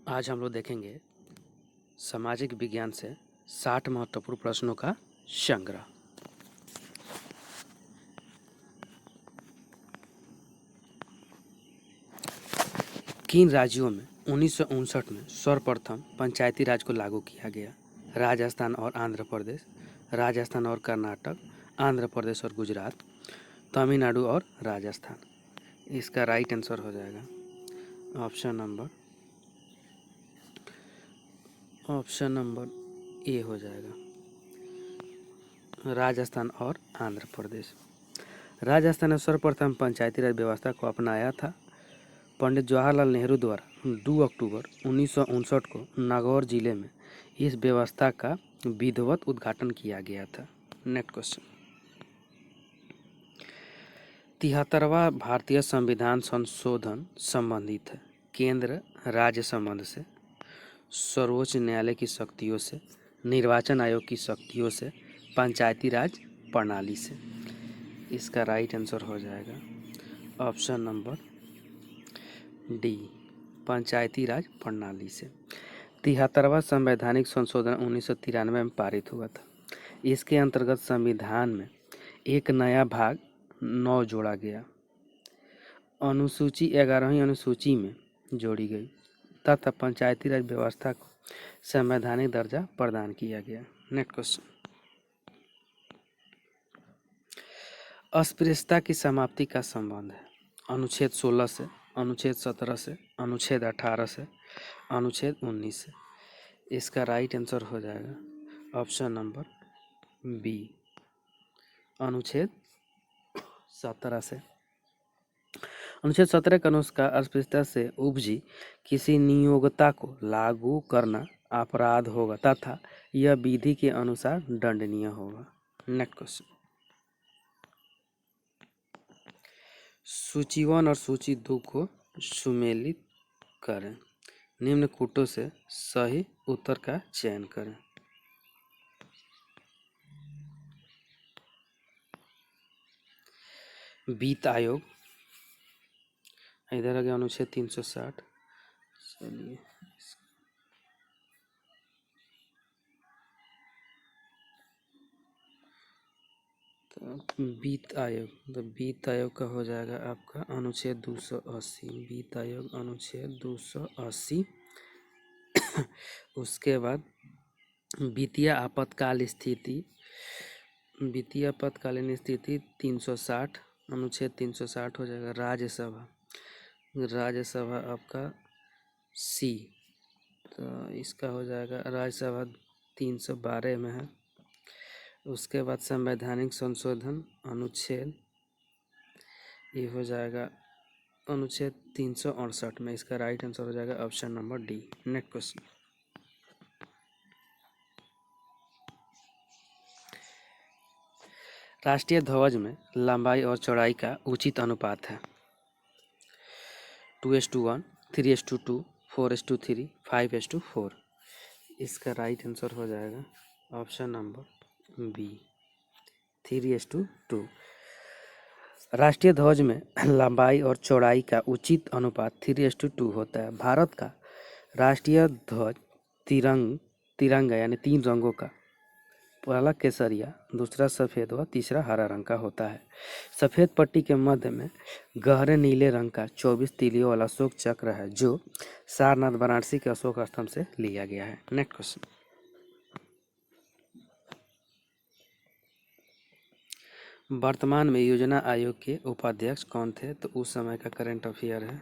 आज हम लोग देखेंगे सामाजिक विज्ञान से 60 महत्वपूर्ण प्रश्नों का संग्रह। किन राज्यों में 1959 में सर्वप्रथम पंचायती राज को लागू किया गया? राजस्थान और आंध्र प्रदेश, राजस्थान और कर्नाटक, आंध्र प्रदेश और गुजरात, तमिलनाडु और राजस्थान। इसका राइट आंसर हो जाएगा ऑप्शन नंबर ए हो जाएगा, राजस्थान और आंध्र प्रदेश। राजस्थान ने सर्वप्रथम पंचायती राज व्यवस्था को अपनाया था। पंडित जवाहरलाल नेहरू द्वारा 2 अक्टूबर 1959 को नागौर जिले में इस व्यवस्था का विधिवत उद्घाटन किया गया था। नेक्स्ट क्वेश्चन, 73वां भारतीय संविधान संशोधन संबंधित है केंद्र राज्य संबंध से, सर्वोच्च न्यायालय की शक्तियों से, निर्वाचन आयोग की शक्तियों से, पंचायती राज प्रणाली से। इसका राइट आंसर हो जाएगा ऑप्शन नंबर डी, पंचायती राज प्रणाली से। 73वां संवैधानिक संशोधन 1993 में पारित हुआ था। इसके अंतर्गत संविधान में एक नया भाग 9 जोड़ा गया, अनुसूची 11वीं अनुसूची में जोड़ी गई तथा पंचायती राज व्यवस्था को संवैधानिक दर्जा प्रदान किया गया। नेक्स्ट क्वेश्चन, अस्पृश्यता की समाप्ति का संबंध है अनुच्छेद 16 से, अनुच्छेद 17 से, अनुच्छेद 18 से, अनुच्छेद 19 से। इसका राइट आंसर हो जाएगा ऑप्शन नंबर बी, अनुच्छेद 17 से। अनुच्छेद 17 के अनुसार अस्पृश्यता से उपजी किसी नियोक्ता को लागू करना अपराध होगा तथा यह विधि के अनुसार दंडनीय होगा। नेक्स्ट क्वेश्चन, सूची 1 और सूची 2 को सुमेलित करें, निम्न कूटों से सही उत्तर का चयन करें। वित्त आयोग, इधर आ गया अनुच्छेद 360। चलिए तो वित्त आयोग का हो जाएगा आपका अनुच्छेद 280, वित्त आयोग अनुच्छेद 280। उसके बाद वित्तीय आपातकालीन स्थिति 360, अनुच्छेद 360 हो जाएगा। राज्यसभा आपका सी, तो इसका हो जाएगा राज्यसभा 312 में है। उसके बाद संवैधानिक संशोधन अनुच्छेद ये हो जाएगा अनुच्छेद 368 में। इसका राइट आंसर हो जाएगा option number D. Next question, राष्ट्रीय ध्वज में लंबाई और चौड़ाई का उचित अनुपात है 2:1, 3:2, 4:3, 5:4। इसका राइट आंसर हो जाएगा ऑप्शन नंबर बी, 3:2। राष्ट्रीय ध्वज में लंबाई और चौड़ाई का उचित अनुपात 3:2 होता है। भारत का राष्ट्रीय ध्वज तिरंगा यानी 3 रंगों का, पहला केसरिया, दूसरा सफ़ेद व तीसरा हरा रंग का होता है। सफ़ेद पट्टी के मध्य में गहरे नीले रंग का 24 तीलियों वाला अशोक चक्र है जो सारनाथ वाराणसी के अशोक स्तंभ से लिया गया है। नेक्स्ट क्वेश्चन, वर्तमान में योजना आयोग के उपाध्यक्ष कौन थे? तो उस समय का करंट अफेयर है,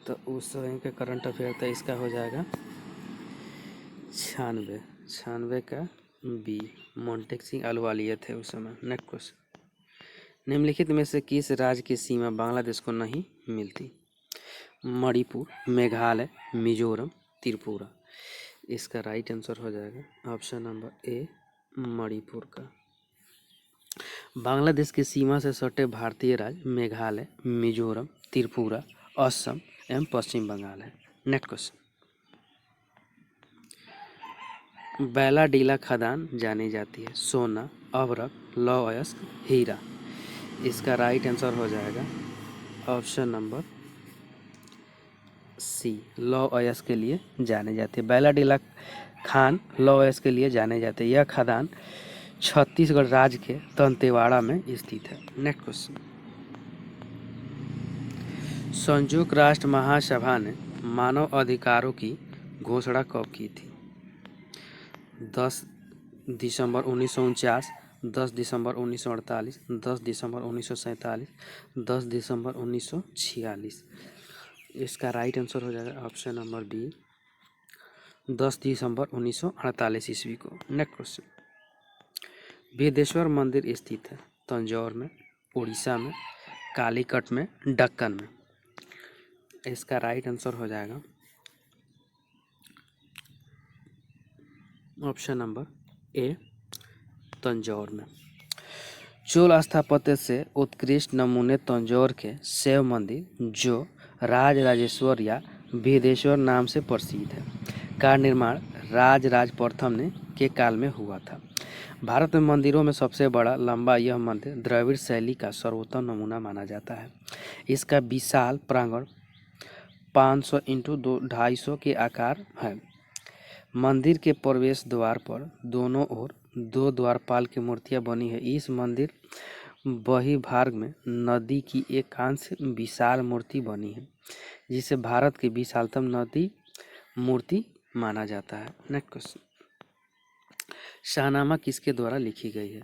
तो उस समय का करंट अफेयर था। इसका हो जाएगा 96 का बी, मोंटेक सिंह अहलूवालिया थे उस समय। नेक्स्ट क्वेश्चन, निम्नलिखित में से किस राज्य की सीमा बांग्लादेश को नहीं मिलती? मणिपुर, मेघालय, मिजोरम, त्रिपुरा। इसका राइट आंसर हो जाएगा ऑप्शन नंबर ए, मणिपुर का। बांग्लादेश की सीमा से सटे भारतीय राज्य मेघालय, मिजोरम, त्रिपुरा, असम एवं पश्चिम बंगाल है। नेक्स्ट क्वेश्चन, बैलाडीला खदान जानी जाती है सोना, अभ्रक, लौह अयस्क, हीरा। इसका राइट आंसर हो जाएगा ऑप्शन नंबर सी लौह अयस्क के लिए जाने जाते हैं। बैलाडीला खान लौह अयस्क के लिए जाने जाते हैं। यह खदान छत्तीसगढ़ राज्य के दंतेवाड़ा में स्थित है। नेक्स्ट क्वेश्चन, संयुक्त राष्ट्र महासभा ने मानव अधिकारों की घोषणा कब की थी? 10 दिसंबर 1949, 10 दिसंबर 1948, 10 दिसंबर 1947, 10 दिसंबर 1946। इसका राइट आंसर हो जाएगा ऑप्शन नंबर बी, 10 दिसंबर 1948 ईस्वी को। नेक्स्ट क्वेश्चन, बेदेश्वर मंदिर स्थित है तंजौर में, उड़ीसा में, कालीकट में, दक्कन में। इसका राइट आंसर हो जाएगा ऑप्शन नंबर ए, तंजौर में। चोल स्थापत्य से उत्कृष्ट नमूने तंजौर के शैव मंदिर जो राजराजेश्वर या बेदेश्वर नाम से प्रसिद्ध है का निर्माण राजराज प्रथम ने के काल में हुआ था। भारत में मंदिरों में सबसे बड़ा लंबा यह मंदिर द्रविड़ शैली का सर्वोत्तम नमूना माना जाता है। इसका विशाल प्रांगण 500 इंटू 250 के आकार है। मंदिर के प्रवेश द्वार पर दोनों ओर 2 द्वारपाल की मूर्तियां बनी है। इस मंदिर बहिर्भाग में नदी की एकांश विशाल मूर्ति बनी है जिसे भारत की विशालतम नदी मूर्ति माना जाता है। नेक्स्ट क्वेश्चन, शाहनामा किसके द्वारा लिखी गई है?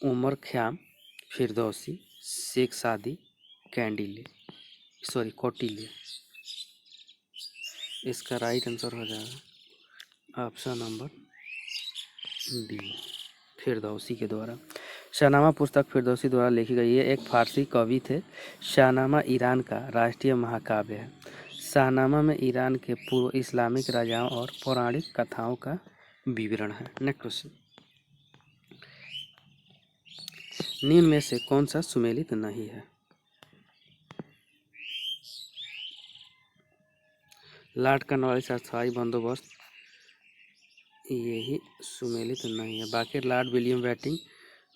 उमर ख़याम, फिरदौसी, शेख सादी, कौटिल्य। इसका राइट आंसर हो जाएगा ऑप्शन नंबर बी, फिरदौसी के द्वारा। शाहनामा पुस्तक फिरदौसी द्वारा लिखी गई है। एक फारसी कवि थे। शाहनामा ईरान का राष्ट्रीय महाकाव्य है। शाहनामा में ईरान के पूर्व इस्लामिक राजाओं और पौराणिक कथाओं का विवरण है। नेक्स्ट क्वेश्चन, निम्न में से कौन सा सुमेलित नहीं है? लॉर्ड कॉर्नवालिस अस्थायी बंदोबस्त यही सुमेलित नहीं है। बाकी लॉर्ड विलियम बेंटिंक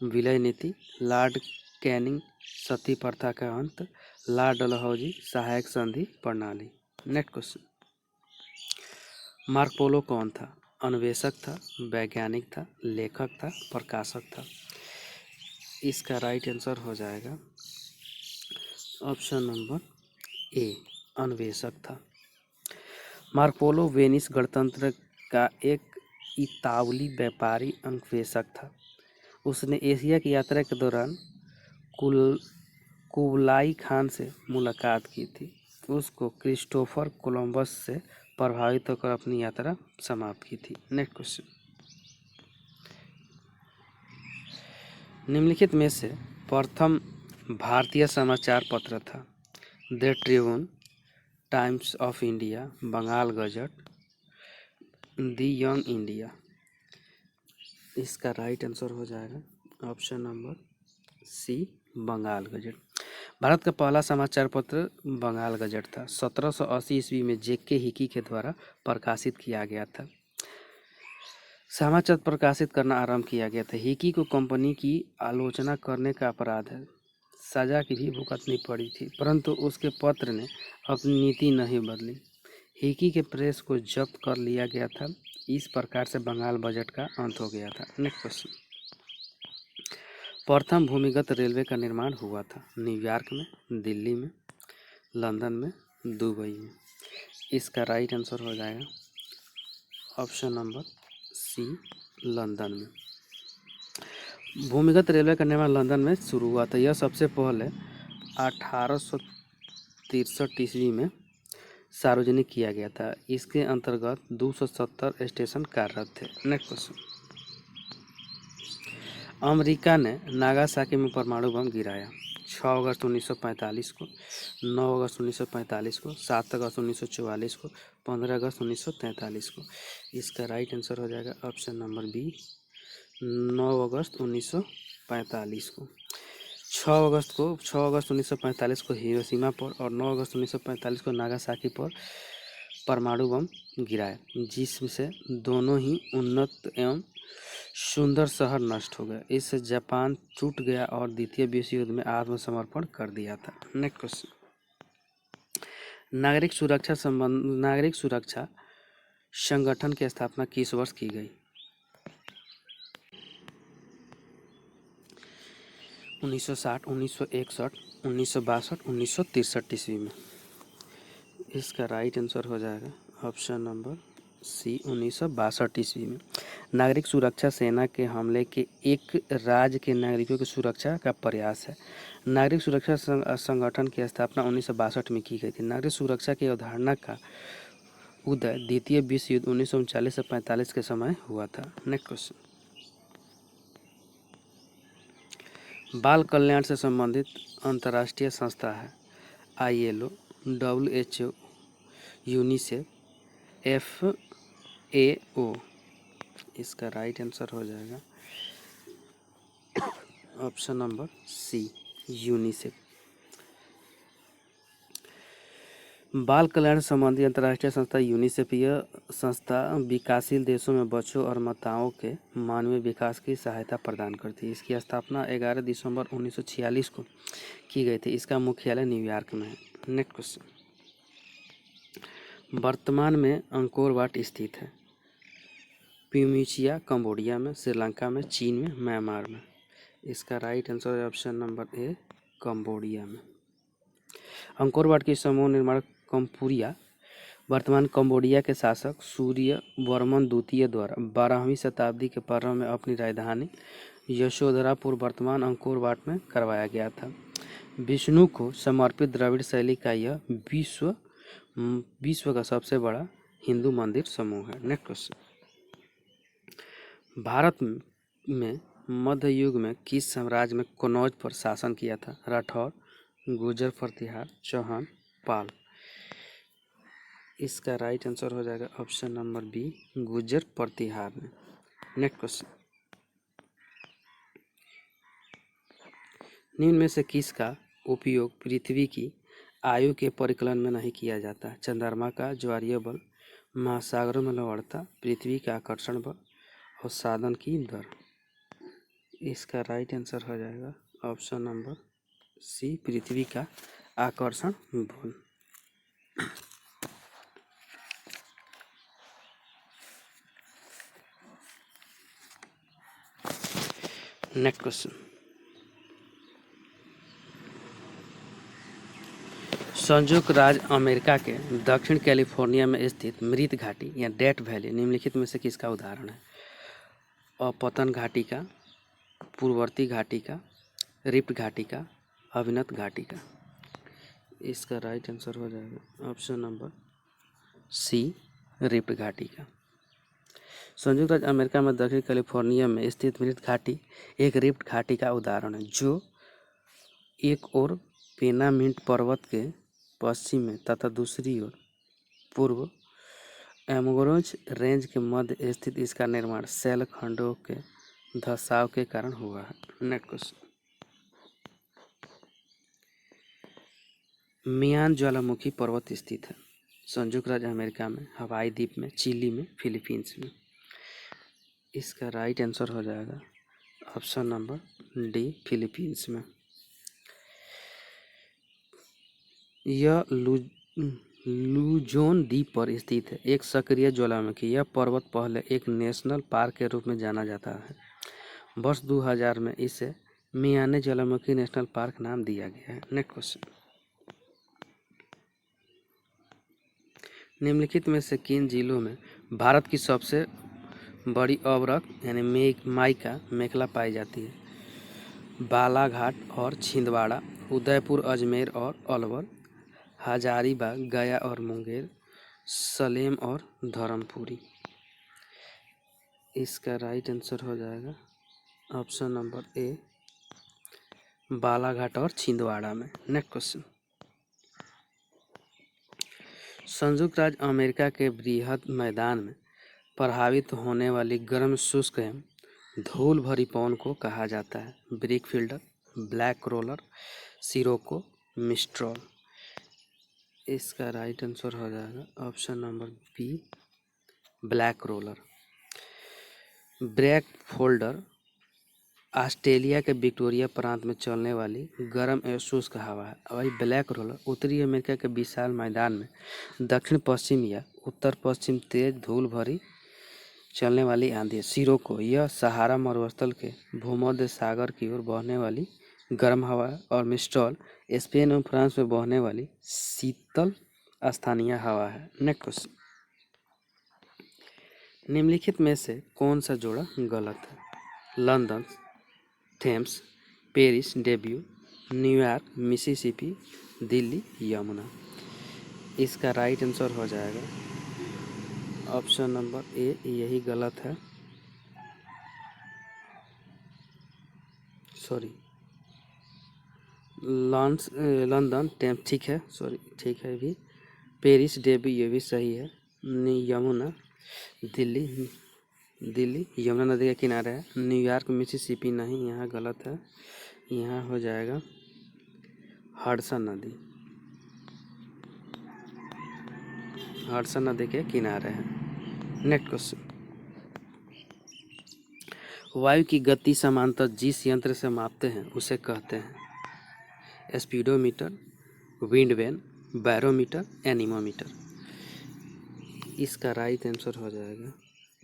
विलय नीति, लॉर्ड कैनिंग सती प्रथा का अंत, लॉर्ड डलहौजी सहायक संधि प्रणाली। नेक्स्ट क्वेश्चन, मार्को पोलो कौन था? अन्वेषक था, वैज्ञानिक था, लेखक था, प्रकाशक था। इसका राइट आंसर हो जाएगा ऑप्शन नंबर ए, अन्वेषक था। मार्को पोलो वेनिस गणतंत्र का एक इतालवी व्यापारी अन्वेषक था। उसने एशिया की यात्रा के दौरान कुबलाई खान से मुलाकात की थी। उसको क्रिस्टोफर कोलंबस से प्रभावित होकर अपनी यात्रा समाप्त की थी। नेक्स्ट क्वेश्चन, निम्नलिखित में से प्रथम भारतीय समाचार पत्र था? The Tribune, Times of India, Bengal Gazette, the Young India. इसका राइट आंसर हो जाएगा option number C, Bengal Gazette. Bharat का पहला समाचार पत्र बंगाल गजट था। 1780 ईस्वी में जेके हिकी के द्वारा प्रकाशित किया गया था। समाचार प्रकाशित करना आरंभ किया गया था। हिकी को कंपनी की आलोचना करने का अपराध है सजा की भी भुगतनी पड़ी थी, परंतु उसके पत्र ने अपनी नीति नहीं बदली। हिकी के प्रेस को जब्त कर लिया गया था। इस प्रकार से बंगाल बजट का अंत हो गया था। नेक्स्ट क्वेश्चन, प्रथम भूमिगत रेलवे का निर्माण हुआ था? न्यूयॉर्क में, दिल्ली में, लंदन में, दुबई में। इसका राइट आंसर हो जाएगा ऑप्शन नंबर सी, लंदन में। भूमिगत रेलवे का निर्माण लंदन में शुरू हुआ था। यह सबसे पहले 1863 ईस्वी में सार्वजनिक किया गया था। इसके अंतर्गत 270 स्टेशन कार्यरत थे। नेक्स्ट क्वेश्चन, अमेरिका ने नागासाकी में परमाणु बम गिराया 6 अगस्त 1945 को, 9 अगस्त 1945 को, 7 अगस्त 1944 को, 15 अगस्त 1943 को। इसका राइट आंसर हो जाएगा ऑप्शन नंबर बी, 9 अगस्त 1945 को। 6 अगस्त 1945 को हिरोशिमा पर और 9 अगस्त 1945 को नागासाकी पर परमाणु बम गिराया, जिससे दोनों ही उन्नत एवं सुंदर शहर नष्ट हो गए। इससे जापान टूट गया और द्वितीय विश्व युद्ध में आत्मसमर्पण कर दिया था। नेक्स्ट क्वेश्चन, नागरिक सुरक्षा संगठन की स्थापना किस वर्ष की गई? 1960, 1961, 1962, 1963 ईस्वी में। इसका राइट आंसर हो जाएगा ऑप्शन नंबर सी 1962 ईस्वी में। नागरिक सुरक्षा सेना के हमले के एक राज्य के नागरिकों की सुरक्षा का प्रयास है। नागरिक सुरक्षा संगठन की स्थापना 1962 में की गई थी। नागरिक सुरक्षा की अवधारणा का उदय द्वितीय विश्व युद्ध 1939 से 45 के समय हुआ था। नेक्स्ट क्वेश्चन, बाल कल्याण से संबंधित अंतर्राष्ट्रीय संस्था है ILO, WHO, यूनिसेफ, FAO। इसका राइट आंसर हो जाएगा ऑप्शन नंबर सी यूनिसेफ। बाल कल्याण संबंधी अंतर्राष्ट्रीय संस्था यूनिसेफ यह संस्था विकासशील देशों में बच्चों और माताओं के मानवीय विकास की सहायता प्रदान करती है। इसकी स्थापना 11 दिसंबर 1946 को की गई थी। इसका मुख्यालय न्यूयॉर्क में है। नेक्स्ट क्वेश्चन, वर्तमान में अंकोर वाट स्थित है? प्यूमिचिया, कंबोडिया में, श्रीलंका में, चीन में, म्यांमार में। इसका राइट आंसर है ऑप्शन नंबर ए कंबोडिया में। अंकोर वाट की समूह निर्माण कंपुरिया वर्तमान कंबोडिया के शासक सूर्य वर्मन द्वितीय द्वारा 12वीं शताब्दी के प्रारंभ में अपनी राजधानी यशोधरापुर वर्तमान अंकोर वाट में करवाया गया था। विष्णु को समर्पित द्रविड़ शैली का यह विश्व का सबसे बड़ा हिंदू मंदिर समूह है। नेक्स्ट क्वेश्चन, भारत में मध्य युग में किस साम्राज्य में कनौज पर शासन किया था? राठौर, गुर्जर, प्रतिहार, चौहान, पाल। इसका राइट आंसर हो जाएगा ऑप्शन नंबर बी गुर्जर प्रतिहार में। नेक्स्ट क्वेश्चन, निम्न में से किसका उपयोग पृथ्वी की आयु के परिकलन में नहीं किया जाता? चंद्रमा का ज्वारीय बल, महासागरों में लवणता, पृथ्वी का आकर्षण बल और साधन की दर। इसका राइट आंसर हो जाएगा ऑप्शन नंबर सी पृथ्वी का आकर्षण बल। नेक्स्ट क्वेश्चन, संयुक्त राज्य अमेरिका के दक्षिण कैलिफोर्निया में स्थित मृत घाटी या डेथ वैली निम्नलिखित में से किसका उदाहरण है? अपतन घाटी का, पूर्ववर्ती घाटी का, रिफ्ट घाटी का, अभिनत घाटी का। इसका राइट आंसर हो जाएगा ऑप्शन नंबर सी रिफ्ट घाटी का। संयुक्त राज्य अमेरिका में दक्षिण कैलिफोर्निया में स्थित मृत घाटी एक रिफ्ट घाटी का उदाहरण है, जो एक ओर पेनामिंट पर्वत के पश्चिम में तथा दूसरी ओर पूर्व एमोरोज रेंज के मध्य स्थित। इसका निर्माण शैल खंडों के धसाव के कारण हुआ है। नेक्स्ट क्वेश्चन, मियान ज्वालामुखी पर्वत स्थित है? संयुक्त राज्य अमेरिका में, हवाई द्वीप में, चिली में, फिलीपींस में। इसका राइट आंसर हो जाएगा ऑप्शन नंबर डी फिलीपींस में। यह लुजोन द्वीप पर स्थित है, एक सक्रिय ज्वालामुखी। यह पर्वत पहले एक नेशनल पार्क के रूप में जाना जाता है। वर्ष 2000 में इसे मियाने ज्वालामुखी नेशनल पार्क नाम दिया गया है। नेक्स्ट क्वेश्चन, निम्नलिखित में से किन जिलों में भारत की सबसे बड़ी अवरक यानी माइका मेखला पाई जाती है? बालाघाट और छिंदवाड़ा, उदयपुर, अजमेर और अलवर, हजारीबाग, गया और मुंगेर, सलेम और धर्मपुरी। इसका राइट आंसर हो जाएगा ऑप्शन नंबर ए बालाघाट और छिंदवाड़ा में। नेक्स्ट क्वेश्चन, संयुक्त राज्य अमेरिका के बृहद मैदान में प्रभावित होने वाली गर्म शुष्क एवं धूल भरी पवन को कहा जाता है? Brickfielder, black roller, sirocco, mistral. इसका राइट आंसर हो जाएगा option number B black roller. Brickfielder Australia के विक्टोरिया प्रांत में चलने वाली गर्म एवं शुष्क हवा है। वही ब्लैक रोलर उत्तरी अमेरिका के विशाल मैदान में दक्षिण पश्चिम या उत्तर पश्चिम तेज धूल भरी चलने वाली आंधी है। सिरोको यह सहारा मरुस्थल के भूमध्य सागर की ओर बहने वाली गर्म हवा है। और मिस्ट्रॉल स्पेन एवं फ्रांस में बहने वाली शीतल स्थानीय हवा है। नेक्स्ट क्वेश्चन, निम्नलिखित में से कौन सा जोड़ा गलत है? London, Thames, Paris, debut, New York, Mississippi, Delhi, Yamuna. इसका राइट आंसर हो जाएगा ऑप्शन नंबर ए, यही गलत है। सॉरी, लंदन, थेम्स ठीक है, सॉरी ठीक है भी। पेरिस, डेब्यू ये भी सही है। यमुना दिल्ली, यमुना नदी के किनारे है। न्यूयॉर्क मिसिसिपी नहीं, यहाँ गलत है। यहाँ हो जाएगा हडसन नदी, हडसन नदी के किनारे है। नेक्स्ट क्वेश्चन, वायु की गति समांतर जिस यंत्र से मापते हैं उसे कहते हैं speedometer, wind vane, barometer, anemometer. इसका राइट आंसर हो जाएगा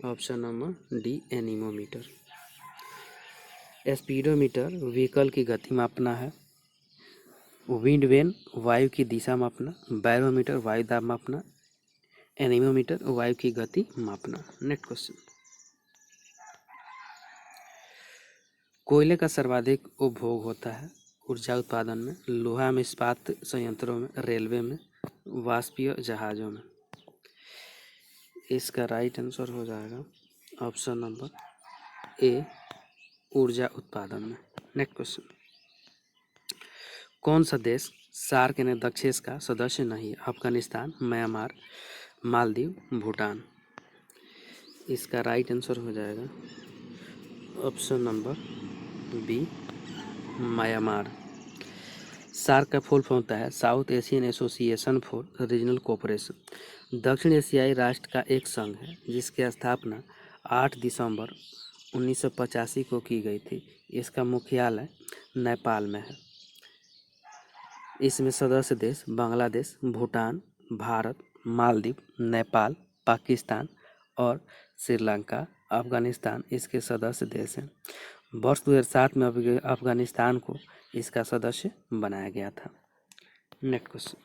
option number D, anemometer. Speedometer vehicle की गति मापना है। विंड वेन वायु की दिशा मापना। बैरोमीटर वायु दाब मापना। एनीमोमीटर वायु की गति मापना। नेक्स्ट क्वेश्चन, कोयले का सर्वाधिक उपभोग होता है ऊर्जा उत्पादन में, लोहा में, इस्पात संयंत्रों में, रेलवे में, वाष्पीय जहाजों में। इसका राइट आंसर हो जाएगा ऑप्शन नंबर ए, ऊर्जा उत्पादन में। नेक्स्ट क्वेश्चन, कौन सा देश सार्क यानी दक्षेस का सदस्य नहीं है? अफगानिस्तान, म्यांमार, मालदीव, भूटान। इसका राइट आंसर हो जाएगा option number B, Myanmar. SAARC का फुल फॉर्म होता है South Asian Association for Regional Cooperation. दक्षिण एशियाई राष्ट्र का एक संघ है जिसकी स्थापना 8 दिसंबर 1985 को की गई थी। इसका मुख्यालय नेपाल में है। इसमें सदस्य देश बांग्लादेश, भूटान, भारत, मालदीव, नेपाल, पाकिस्तान और श्रीलंका, अफगानिस्तान इसके सदस्य देश हैं। वर्ष 2007 में अफगानिस्तान को इसका सदस्य बनाया गया था। नेक्स्ट क्वेश्चन,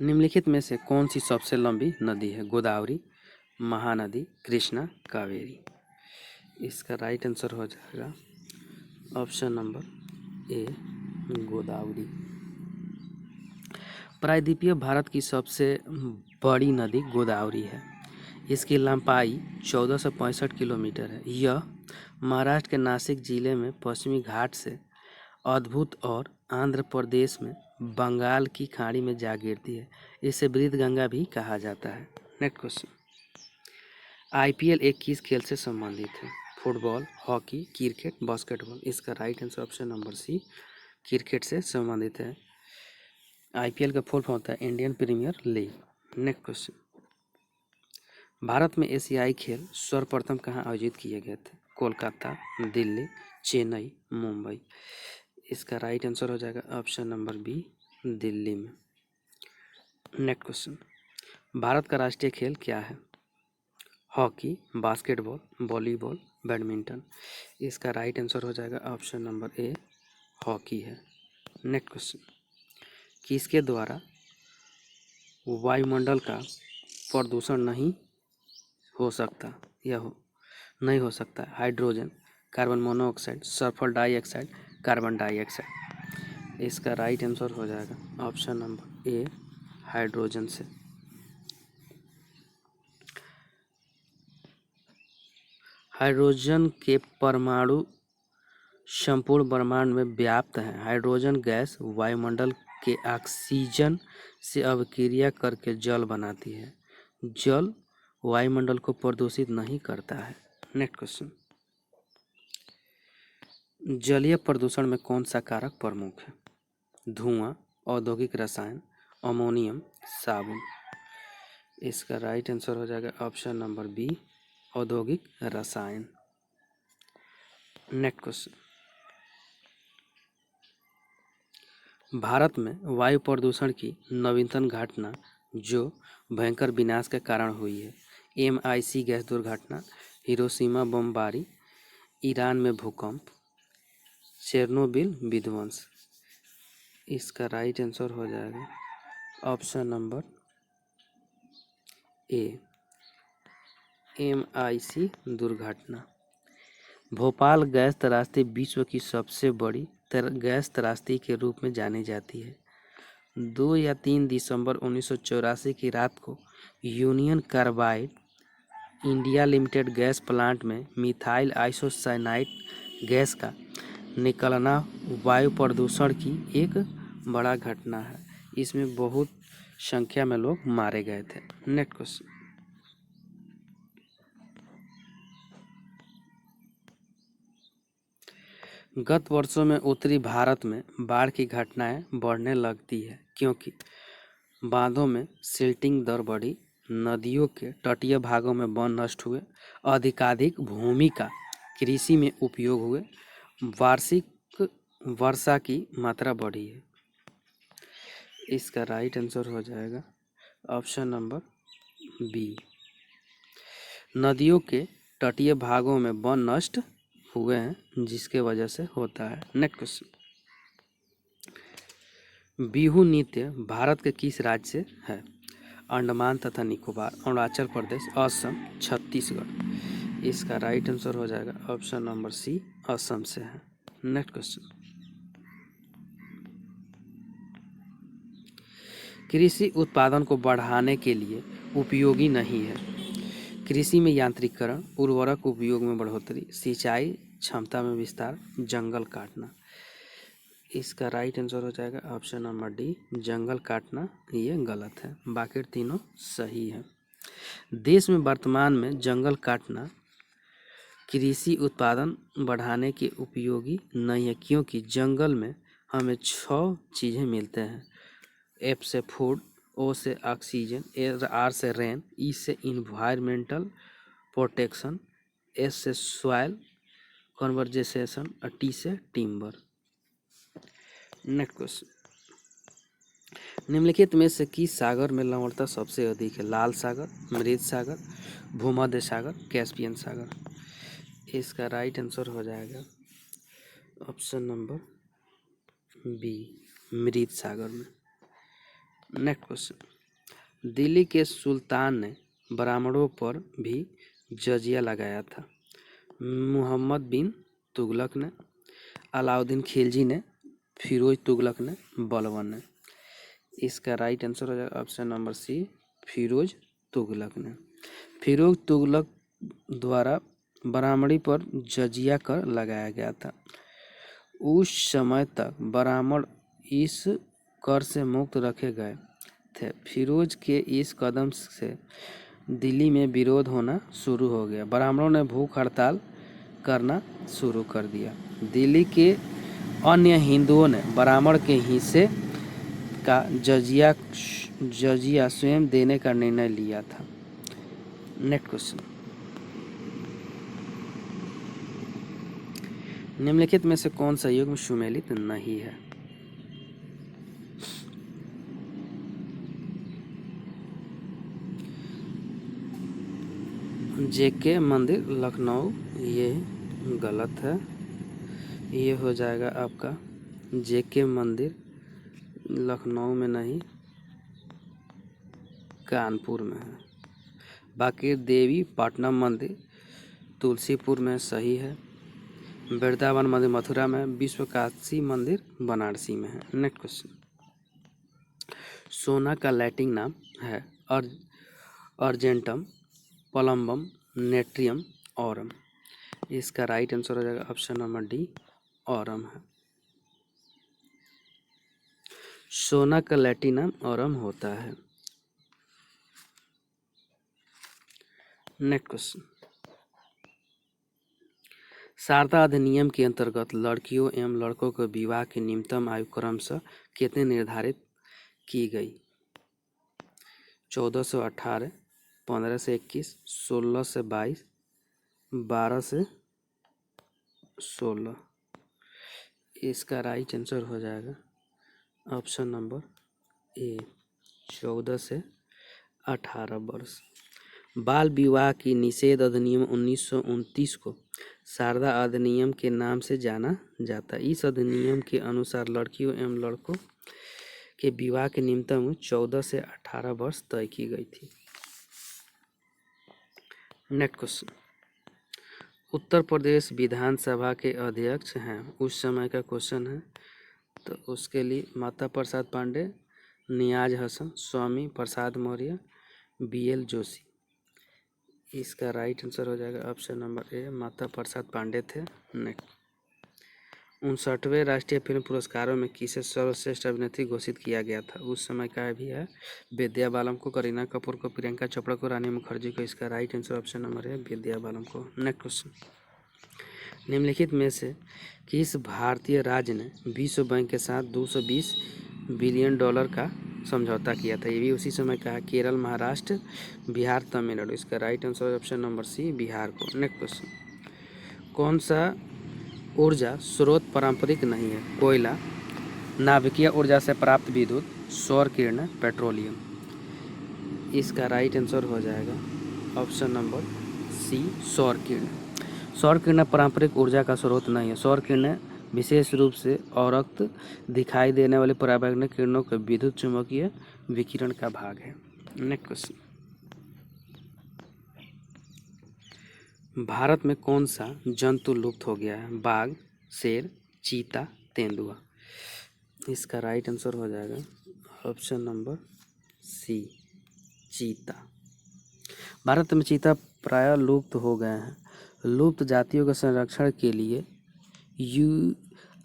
निम्नलिखित में से कौन सी सबसे लंबी नदी है? गोदावरी, महानदी, कृष्णा, कावेरी। इसका राइट आंसर हो जाएगा ऑप्शन नंबर ए, गोदावरी। प्रायद्वीपीय भारत की सबसे बड़ी नदी गोदावरी है। इसकी लंबाई 1465 किलोमीटर है। यह महाराष्ट्र के नासिक जिले में पश्चिमी घाट से अद्भुत और आंध्र प्रदेश में बंगाल की खाड़ी में जा गिरती है। इसे वृद्धगंगा भी कहा जाता है। नेक्स्ट क्वेश्चन, IPL 21 खेल से संबंधित है? Football, hockey, cricket, basketball. इसका right answer option number C, cricket से संबंधित है। IPL का फुल फॉर्म होता है Indian premier league. Next question, Bharat में एशियाई खेल सर्वप्रथम कहाँ आयोजित किए गए थे? कोलकाता, दिल्ली, चेन्नई, मुंबई। इसका राइट आंसर हो जाएगा ऑप्शन नंबर बी, दिल्ली में। नेक्स्ट क्वेश्चन, भारत का राष्ट्रीय खेल क्या है? Hockey, basketball, volleyball, badminton. इसका राइट आंसर हो जाएगा ऑप्शन नंबर ए, हॉकी है। नेक्स्ट क्वेश्चन, किसके द्वारा वायुमंडल का प्रदूषण नहीं हो सकता नहीं हो सकता? Hydrogen, carbon monoxide, sulphur dioxide, carbon dioxide. इसका राइट आंसर हो जाएगा ऑप्शन नंबर ए, हाइड्रोजन से। हाइड्रोजन के परमाणु संपूर्ण ब्रह्मांड में व्याप्त हैं। हाइड्रोजन गैस वायुमंडल के ऑक्सीजन से अभिक्रिया करके जल बनाती है। जल वायुमंडल को प्रदूषित नहीं करता है। नेक्स्ट क्वेश्चन, जलीय प्रदूषण में कौन सा कारक प्रमुख है? धुआं, औद्योगिक रसायन, अमोनियम, साबुन। इसका राइट आंसर हो जाएगा ऑप्शन नंबर बी, औद्योगिक रसायन। नेक्स्ट क्वेश्चन, भारत में वायु प्रदूषण की नवीनतम घटना जो भयंकर विनाश के कारण हुई है, MIC गैस दुर्घटना, हिरोशिमा बमबारी, ईरान में भूकंप, चेरनोबिल विध्वंस। इसका राइट आंसर हो जाएगा ऑप्शन नंबर ए, MIC दुर्घटना। भोपाल गैस त्रासदी विश्व की सबसे बड़ी गैस त्रासदी के रूप में जानी जाती है। 2 या 3 दिसंबर 1984 की रात को union carbide India limited gas plant में मिथाइल आइसोसाइनाइड गैस का निकलना वायु प्रदूषण की एक बड़ा घटना है। इसमें बहुत संख्या में लोग मारे गए थे। नेक्स्ट क्वेश्चन, गत वर्षों में उत्तरी भारत में बाढ़ की घटनाएं बढ़ने लगती है क्योंकि बांधों में सिल्टिंग दर बढ़ी, नदियों के तटीय भागों में वन नष्ट हुए, अधिकाधिक भूमि का कृषि में उपयोग हुए, वार्षिक वर्षा की मात्रा बढ़ी है। इसका राइट आंसर हो जाएगा ऑप्शन नंबर बी, नदियों के तटीय भागों में वन नष्ट हुए हैं जिसके वजह से होता है। नेक्स्ट क्वेश्चन, बिहू नृत्य भारत के किस राज्य से है? अंडमान तथा निकोबार, अरुणाचल प्रदेश, असम, छत्तीसगढ़। इसका राइट आंसर हो जाएगा ऑप्शन नंबर सी, असम से है। नेक्स्ट क्वेश्चन, कृषि उत्पादन को बढ़ाने के लिए उपयोगी नहीं है। कृषि में यांत्रिकीकरण, उर्वरक उपयोग में बढ़ोतरी, सिंचाई क्षमता में विस्तार, जंगल काटना। इसका राइट आंसर हो जाएगा ऑप्शन नंबर डी, जंगल काटना। ये गलत है, बाकी तीनों सही है। देश में वर्तमान में जंगल काटना कृषि उत्पादन बढ़ाने के उपयोगी नहीं है क्योंकि जंगल में हमें 6 चीज़ें मिलते हैं। F से फूड, O से ऑक्सीजन, R से रेन, E से इन्वायरमेंटल प्रोटेक्शन, S से सॉइल कन्वर्जेशन और T से टिम्बर। नेक्स्ट क्वेश्चन, निम्नलिखित में से किस सागर में लवणता सबसे अधिक है? लाल सागर, मृत सागर, भूमध्य सागर, कैस्पियन सागर। इसका राइट आंसर हो जाएगा ऑप्शन नंबर बी, मृत सागर में। नेक्स्ट क्वेश्चन, दिल्ली के सुल्तान ने ब्राह्मणों पर भी जजिया लगाया था। मोहम्मद बिन तुगलक ने, अलाउद्दीन खिलजी ने, फिरोज तुगलक ने, बलबन ने। इसका राइट आंसर हो जाएगा option number C, Firoz Tughlaq ने। फिरोज तुगलक द्वारा ब्राह्मणी पर जजिया कर लगाया गया था। उस समय तक ब्राह्मण इस कर से मुक्त रखे गए थे। फिरोज के इस कदम से दिल्ली में विरोध होना शुरू हो गया। ब्राह्मणों ने भूख हड़ताल करना शुरू कर दिया। दिल्ली के अन्य हिंदुओं ने ब्राह्मण के हिस्से का जजिया स्वयं देने का निर्णय लिया था। नेक्स्ट क्वेश्चन, निम्नलिखित में से कौन सा युग्म सुमेलित नहीं है? JK मंदिर लखनऊ, ये गलत है। ये हो जाएगा आपका JK मंदिर लखनऊ में नहीं, कानपुर में है। बाकी देवी पाटनम मंदिर तुलसीपुर में सही है। वृंदावन मंदिर मथुरा में, विश्व काशी मंदिर बनारसी में है। नेक्स्ट क्वेश्चन, सोना का लैटिन नाम है अर्जेंटम, पलम्बम, नेट्रियम, औरम। इसका राइट आंसर हो जाएगा ऑप्शन नंबर डी, औरम है। सोना का लैटिन नाम औरम होता है। नेक्स्ट क्वेश्चन, शारदा अधिनियम के अंतर्गत लड़कियों एवं लड़कों के विवाह की न्यूनतम आयु क्रमशः कितने निर्धारित की गई? 14 से 18, 15 से 21, 16 से 22, 12 से 16। इसका राइट आंसर हो जाएगा ऑप्शन नंबर ए 14 से 18 वर्ष। बाल विवाह की निषेध अधिनियम 1929 को शारदा अधिनियम के नाम से जाना जाता है। इस अधिनियम के अनुसार लड़कियों एवं लड़कों के विवाह की न्यूनतम 14 से 18 वर्ष तय की गई थी। नेक्स्ट क्वेश्चन, उत्तर प्रदेश विधानसभा के अध्यक्ष हैं, उस समय का क्वेश्चन है, तो उसके लिए माता प्रसाद पांडे, नियाज हसन, स्वामी प्रसाद मौर्य, BL जोशी। इसका राइट आंसर हो जाएगा option number A Mata Prasad Pandey थे। नेक्स्ट, 59वें राष्ट्रीय फिल्म पुरस्कारों में किसे सर्वश्रेष्ठ अभिनेत्री घोषित किया गया था, उस समय का भी है, विद्या बालन को, करीना कपूर को, प्रियंका चोपड़ा को, रानी मुखर्जी को। इसका राइट आंसर ऑप्शन नंबर है विद्या बालन को। नेक्स्ट क्वेश्चन, निम्नलिखित में से किस भारतीय राज्य ने विश्व बैंक के साथ $220 बिलियन का समझौता किया था, ये भी उसी समय का है, केरल, महाराष्ट्र, बिहार, तमिलनाडु। इसका right answer option number C Bihar को। नेक्स्ट क्वेश्चन, कौन सा ऊर्जा स्रोत पारंपरिक नहीं है, कोयला, नाभिकीय ऊर्जा से प्राप्त विद्युत, सौर किरण, पेट्रोलियम। इसका राइट आंसर हो जाएगा ऑप्शन नंबर सी सौर किरण। सौर किरण पारंपरिक ऊर्जा का स्रोत नहीं है। सौर किरणें विशेष रूप से अवरक्त दिखाई देने वाले पराबैंगनी किरणों के विद्युत चुम्बकीय विकिरण का भाग है। नेक्स्ट क्वेश्चन, भारत में कौन सा जंतु लुप्त हो गया है, बाघ, शेर, चीता, तेंदुआ। इसका राइट आंसर हो जाएगा ऑप्शन नंबर सी चीता। भारत में चीता प्रायः लुप्त हो गए हैं। लुप्त जातियों के संरक्षण के लिए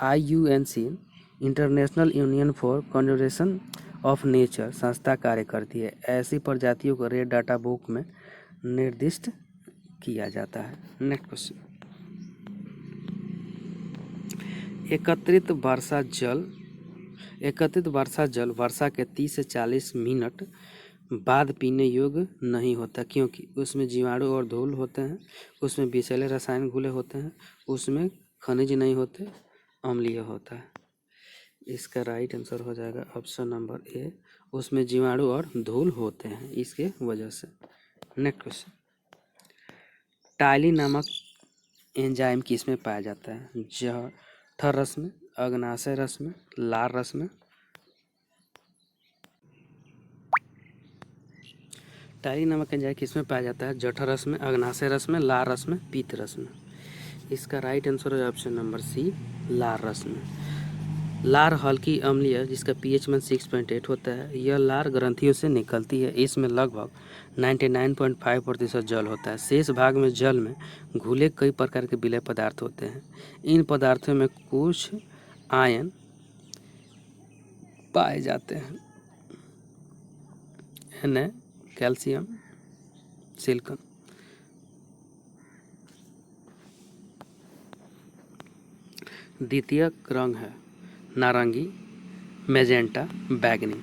IUCN international union for conservation of nature संस्था कार्य करती है। ऐसी प्रजातियों को रेड डाटा बुक में निर्दिष्ट किया जाता है। नेक्स्ट क्वेश्चन, एकत्रित वर्षा जल वर्षा के 30 से 40 मिनट बाद पीने योग्य नहीं होता, क्योंकि उसमें जीवाणु और धूल होते हैं, उसमें विषैले रसायन घुले होते हैं, उसमें खनिज नहीं होते, अम्लीय होता है। इसका राइट आंसर हो जाएगा ऑप्शन नंबर ए, उसमें जीवाणु और धूल होते हैं, इसके वजह से। नेक्स्ट क्वेश्चन, टाइलिन नामक एंजाइम किसमें पाया जाता है, जठर रस में, अग्नाशय रस में, लार रस में। टाइलिन नामक एंजाइम किसमें पाया जाता है, जठर रस में, अग्नाशय रस में, लार रस में, पीत रस में। इसका राइट आंसर है ऑप्शन नंबर सी लार रस में। लार हल्की अम्लीय जिसका pH मान 6.8 होता है। यह लार ग्रंथियों से निकलती है। इसमें लगभग 99.5% जल होता है। शेष भाग में जल में घुले कई प्रकार के विलय पदार्थ होते हैं। इन पदार्थों में कुछ आयन पाए जाते हैं, Na, कैल्शियम, सिलिकॉन। द्वितीय रंग है नारंगी, मैजेंटा, बैगनी,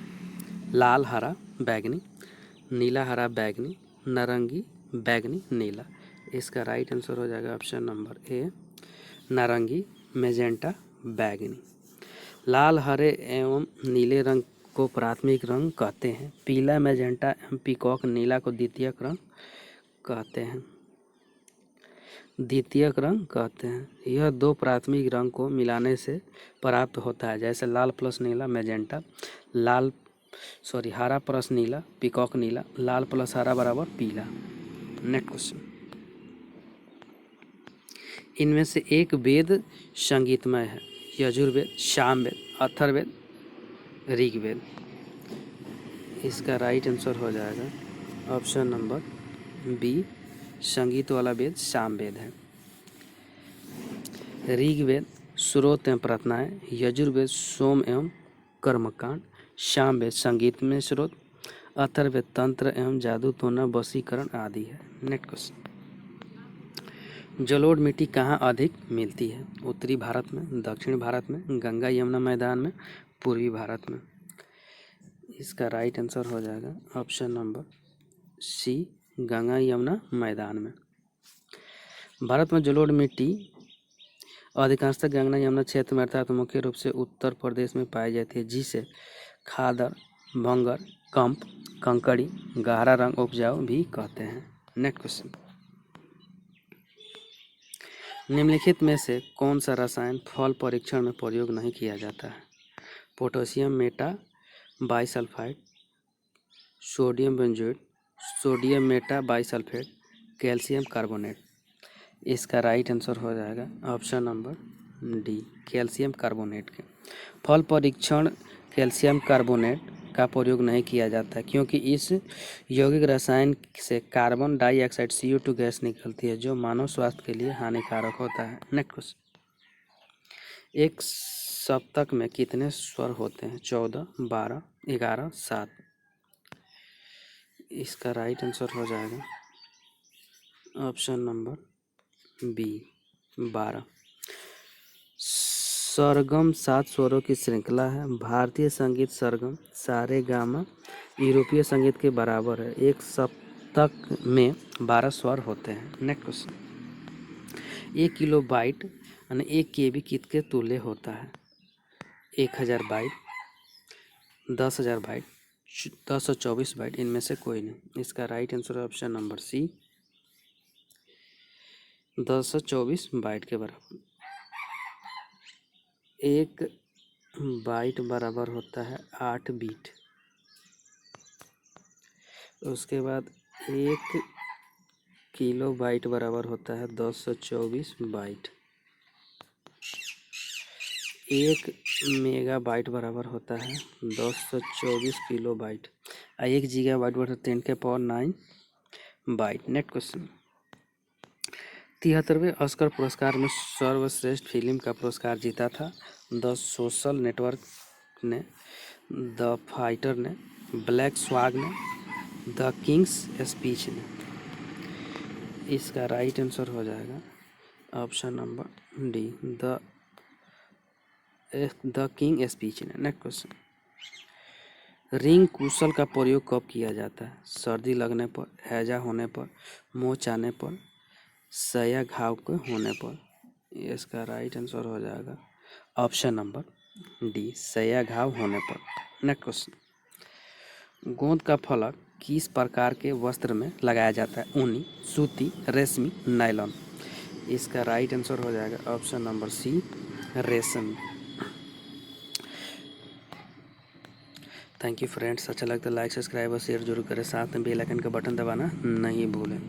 लाल, हरा, बैगनी, नीला, हरा, बैगनी, नारंगी, बैगनी, नीला। इसका राइट आंसर हो जाएगा ऑप्शन नंबर ए नारंगी, मैजेंटा, बैगनी। लाल, हरे एवं नीले रंग को प्राथमिक रंग कहते हैं। पीला, मैजेंटा एवं पीकॉक नीला को द्वितीयक रंग कहते हैं। द्वितीयक रंग कहते हैं। यह दो प्राथमिक रंग को मिलाने से प्राप्त होता है, जैसे लाल प्लस नीला मैजेंटा, हरा प्लस नीला पीकॉक नीला, लाल प्लस हरा बराबर पीला। नेक्स्ट क्वेश्चन, इनमें से एक वेद संगीतमय है, यजुर्वेद, सामवेद, अथर्ववेद, ऋग्वेद। इसका राइट आंसर हो जाएगा ऑप्शन नंबर बी संगीत वाला वेद सामवेद है। ऋग्वेद स्रोत एवं प्रार्थनाएं, यजुर्वेद सोम एवं कर्मकांड, सामवेद संगीत में स्रोत, अथर्ववेद तंत्र एवं जादू टोना वशीकरण आदि है। नेक्स्ट क्वेश्चन, जलोढ़ मिट्टी कहाँ अधिक मिलती है, उत्तरी भारत में, दक्षिण भारत में, गंगा यमुना मैदान में, पूर्वी भारत में। इसका राइट आंसर हो जाएगा option number C Ganga Yamuna मैदान में। भारत में जलोढ़ मिट्टी अधिकांशतः गंगा यमुना क्षेत्र में अर्थात मुख्य रूप से उत्तर प्रदेश में पाई जाती है, जिसे खादर, भंगर, कंप, कंकड़ी, गहरा रंग उपजाऊ भी कहते हैं। नेक्स्ट क्वेश्चन, निम्नलिखित में से कौन सा रसायन फल परीक्षण में प्रयोग नहीं किया जाता है? Potassium Meta bisulphide, sodium benzoate, sodium Meta bisulphate, calcium carbonate. इसका राइट आंसर हो जाएगा option number D, calcium carbonate के। फल परीक्षण कैल्शियम कार्बोनेट का प्रयोग नहीं किया जाता है, क्योंकि इस यौगिक रसायन से कार्बन डाइऑक्साइड CO2 गैस निकलती है, जो मानव स्वास्थ्य के लिए हानिकारक होता है। नेक्स्ट क्वेश्चन, एक सप्तक में कितने स्वर होते हैं? 14, 12, 11, 7। इसका राइट आंसर हो जाएगा ऑप्शन नंबर बी, 12। सरगम 7 स्वरों की श्रृंखला है। भारतीय संगीत सरगम सारेगामा यूरोपीय संगीत के बराबर है। एक सप्तक में 12 स्वर होते हैं। नेक्स्ट क्वेश्चन, 1 किलो बाइट यानी 1 KB कितने तुल्य होता है? 1000 बाइट, 10,000 बाइट, 1024 बाइट, इनमें से कोई नहीं। इसका राइट आंसर है ऑप्शन नंबर सी, 1024 बाइट के बराबर। 1 बाइट बराबर होता है 8 बीट। उसके बाद 1 किलो बाइट बराबर होता है 1024 बाइट। 1 मेगा बाइट बराबर होता है 1024 किलो बाइट। 1 जीगा बाइट बराबर 10 के पावर 9 बाइट। नेक्स्ट क्वेश्चन, 73वें ऑस्कर पुरस्कार में सर्वश्रेष्ठ फिल्म का पुरस्कार जीता था? द सोशल नेटवर्क ने, द फाइटर ने, ब्लैक स्वाग ने, द किंग्स स्पीच ने। इसका राइट आंसर हो जाएगा option number D, the king speech ने। नेक्स्ट क्वेश्चन, रिंग कुशल का प्रयोग कब किया जाता है? सर्दी लगने पर, हैजा होने पर, मोच आने पर, सया घाव के होने पर। इसका राइट आंसर हो जाएगा ऑप्शन नंबर डी, सया घाव होने पर। नेक्स्ट क्वेश्चन, गोंद का फलक किस प्रकार के वस्त्र में लगाया जाता है? ऊनी, सूती, रेशमी, नायलॉन। इसका राइट आंसर हो जाएगा ऑप्शन नंबर सी, रेशमी। थैंक यू फ्रेंड्स, अच्छा लगता है लाइक, सब्सक्राइब और शेयर जरूर करें। साथ में बेल आइकन का बटन दबाना नहीं भूलें।